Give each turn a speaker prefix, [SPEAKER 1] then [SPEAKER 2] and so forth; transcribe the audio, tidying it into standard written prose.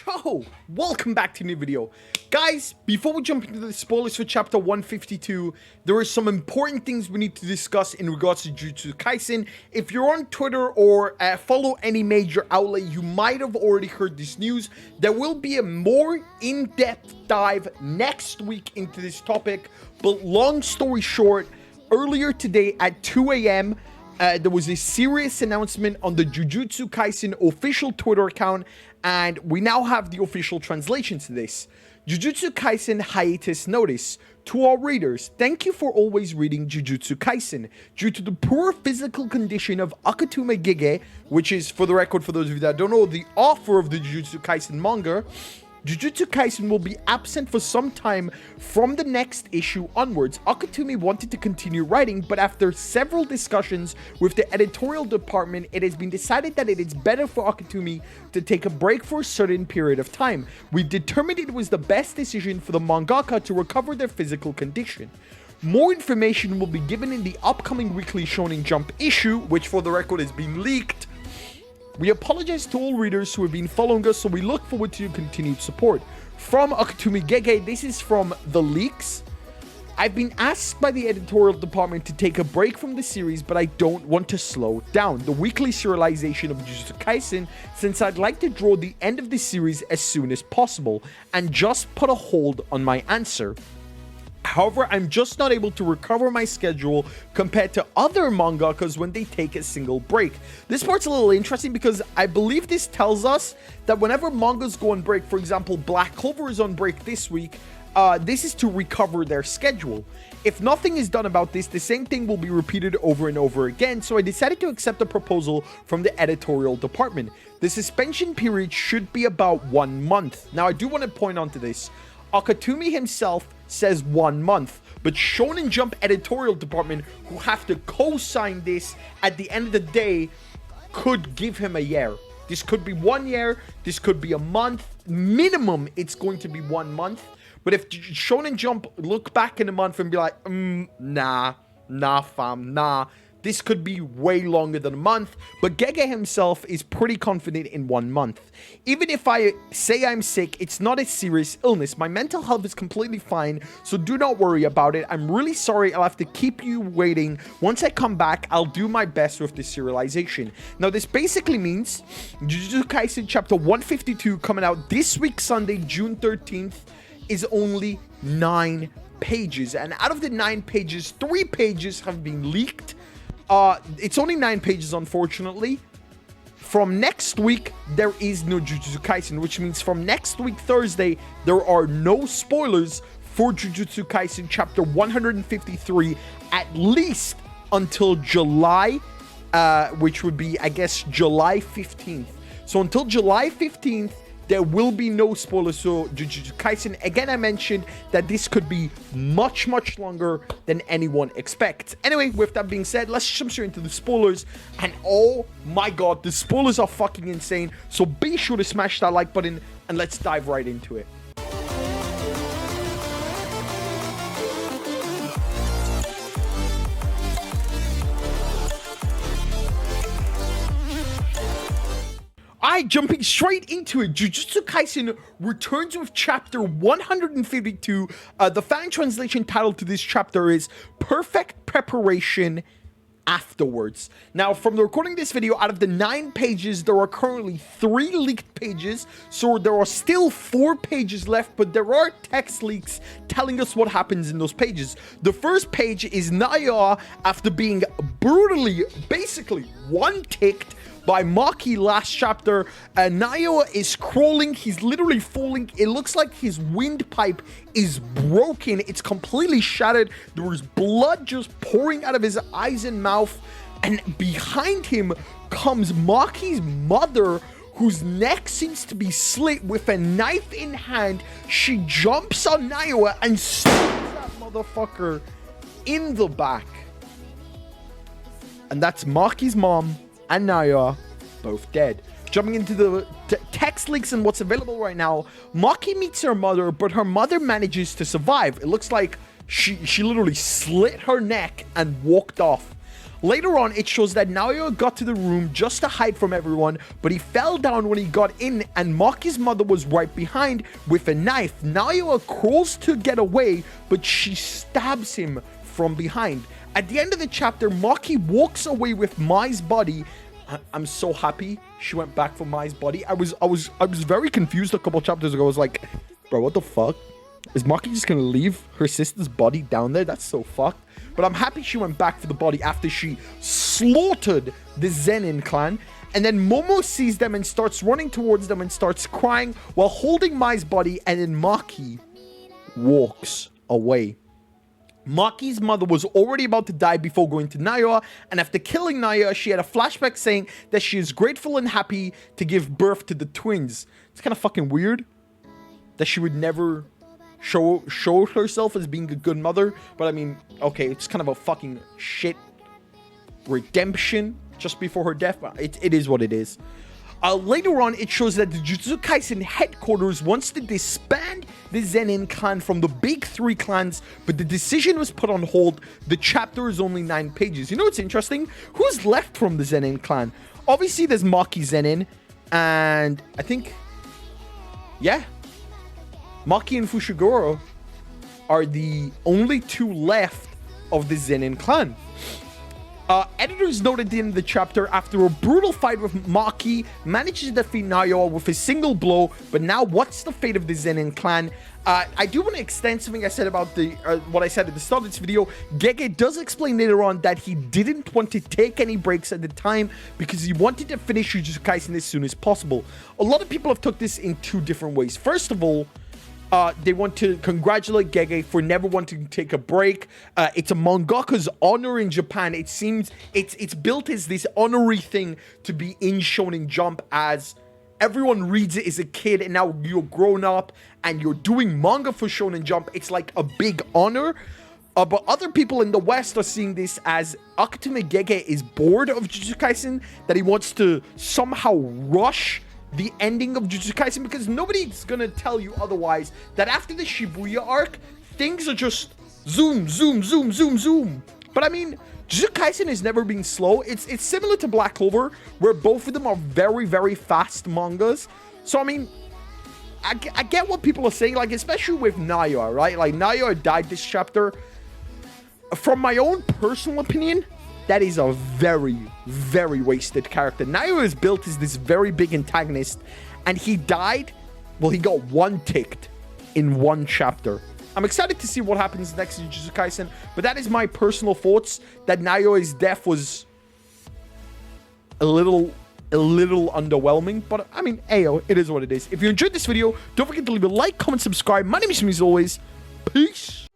[SPEAKER 1] Yo, welcome back to a new video. Guys, before we jump into the spoilers for chapter 152, there are some important things we need to discuss in regards to Jujutsu Kaisen. If you're on Twitter or follow any major outlet, you might have already heard this news. There will be a more in-depth dive next week into this topic, but long story short, earlier today at 2 a.m., there was a serious announcement on the Jujutsu Kaisen official Twitter account, and we now have the official translation to this. Jujutsu Kaisen hiatus notice. To our readers, thank you for always reading Jujutsu Kaisen. Due to the poor physical condition of Akutami Gege, which is, for the record, for those of you that don't know, the author of the Jujutsu Kaisen manga, Jujutsu Kaisen will be absent for some time from the next issue onwards. Akutami wanted to continue writing, but after several discussions with the editorial department, it has been decided that it is better for Akutami to take a break for a certain period of time. We determined it was the best decision for the mangaka to recover their physical condition. More information will be given in the upcoming weekly Shonen Jump issue, which for the record has been leaked. We apologize to all readers who have been following us, so we look forward to your continued support. From Akutami Gege, this is from the leaks. I've been asked by the editorial department to take a break from the series, but I don't want to slow down the weekly serialization of Jujutsu Kaisen, since I'd like to draw the end of the series as soon as possible, and just put a hold on my answer. However, I'm just not able to recover my schedule compared to other mangakas when they take a single break. This part's a little interesting because I believe this tells us that whenever mangas go on break, for example, Black Clover is on break this week, this is to recover their schedule. If nothing is done about this, the same thing will be repeated over and over again, so I decided to accept a proposal from the editorial department. The suspension period should be about 1 month. Now, I do want to point on to this. Akutami himself says 1 month, but Shonen Jump editorial department, who have to co-sign this at the end of the day, could give him a year. This could be 1 year, this could be a month. Minimum, it's going to be 1 month. But if Shonen Jump look back in a month and be like, nah fam, nah, this could be way longer than a month, but Gege himself is pretty confident in 1 month. Even if I say I'm sick, it's not a serious illness. My mental health is completely fine, so do not worry about it. I'm really sorry I'll have to keep you waiting. Once I come back, I'll do my best with the serialization. Now, this basically means Jujutsu Kaisen chapter 152 coming out this week, Sunday, June 13th, is only 9 pages. And out of the 9 pages, 3 pages have been leaked. It's only 9 pages, unfortunately. From next week, there is no Jujutsu Kaisen, which means from next week, Thursday, there are no spoilers for Jujutsu Kaisen chapter 153, at least until July, which would be, I guess, July 15th. So until July 15th, there will be no spoilers for Jujutsu Kaisen. Again, I mentioned that this could be much longer than anyone expects. Anyway, with that being said, let's jump straight into the spoilers. And oh my god, the spoilers are fucking insane. So be sure to smash that like button and let's dive right into it. Alright, jumping straight into it, Jujutsu Kaisen returns with chapter 152. The fan translation title to this chapter is Perfect Preparation Afterwards. Now, from the recording of this video, out of the 9 pages, there are currently 3 leaked pages, so there are still 4 pages left, but there are text leaks telling us what happens in those pages. The first page is Naoya, after being brutally, basically one-ticked by Maki last chapter. Naoya is crawling, he's literally falling. It looks like his windpipe is broken, it's completely shattered. There is blood just pouring out of his eyes and mouth, and behind him comes Maki's mother, whose neck seems to be slit. With a knife in hand, she jumps on Naoya and stabs that motherfucker in the back. And that's Maki's mom and Naoya, both dead. Jumping into the text leaks and what's available right now, Maki meets her mother, but her mother manages to survive. It looks like she literally slit her neck and walked off. Later on, it shows that Naoya got to the room just to hide from everyone, but he fell down when he got in, and Maki's mother was right behind with a knife. Naoya crawls to get away, but she stabs him from behind. At the end of the chapter, Maki walks away with Mai's body. I'm so happy she went back for Mai's body. I was very confused a couple chapters ago. I was like, bro, what the fuck? Is Maki just gonna leave her sister's body down there? That's so fucked. But I'm happy she went back for the body after she slaughtered the Zenin clan. And then Momo sees them and starts running towards them and starts crying while holding Mai's body, and then Maki walks away. Maki's mother was already about to die before going to Naoya, and after killing Naoya, she had a flashback saying that she is grateful and happy to give birth to the twins. It's kind of fucking weird that she would never show herself as being a good mother, but I mean, okay, it's kind of a fucking shit redemption just before her death, but it is what it is. Later on, it shows that the Jujutsu Kaisen headquarters wants to disband the Zenin clan from the big three clans, but the decision was put on hold. The chapter is only 9 pages. You know what's interesting? Who's left from the Zenin clan? Obviously, there's Maki Zenin, and I think, yeah, Maki and Fushiguro are the only 2 left of the Zenin clan. Editors noted at the end of the chapter, after a brutal fight with Maki, manages to defeat Naoya with a single blow, but now what's the fate of the Zenin clan? I do want to extend something I said about the what I said at the start of this video. Gege does explain later on that he didn't want to take any breaks at the time because he wanted to finish Jujutsu Kaisen as soon as possible. A lot of people have took this in 2 different ways. First of all, they want to congratulate Gege for never wanting to take a break. It's a mangaka's honor in Japan. It seems it's built as this honorary thing to be in Shonen Jump, as everyone reads it as a kid and now you're grown up and you're doing manga for Shonen Jump. It's like a big honor. But other people in the West are seeing this as Akutame Gege is bored of Jujutsu Kaisen, that he wants to somehow rush the ending of Jujutsu Kaisen, because nobody's gonna tell you otherwise that after the Shibuya arc, things are just zoom, zoom, zoom, zoom, zoom. But I mean, Jujutsu Kaisen has never been slow. It's similar to Black Clover, where both of them are very, very fast mangas. So I mean, I get what people are saying, like, especially with Naoya, right? Like, Naoya died this chapter. From my own personal opinion, that is a very, very wasted character. Naoya is built as this very big antagonist, and he died, well, he got 1 ticked in 1 chapter. I'm excited to see what happens next in Jujutsu Kaisen, but that is my personal thoughts, that Naoya's death was a little underwhelming, but I mean, ayo, it is what it is. If you enjoyed this video, don't forget to leave a like, comment, subscribe. My name is Shimi, as always. Peace.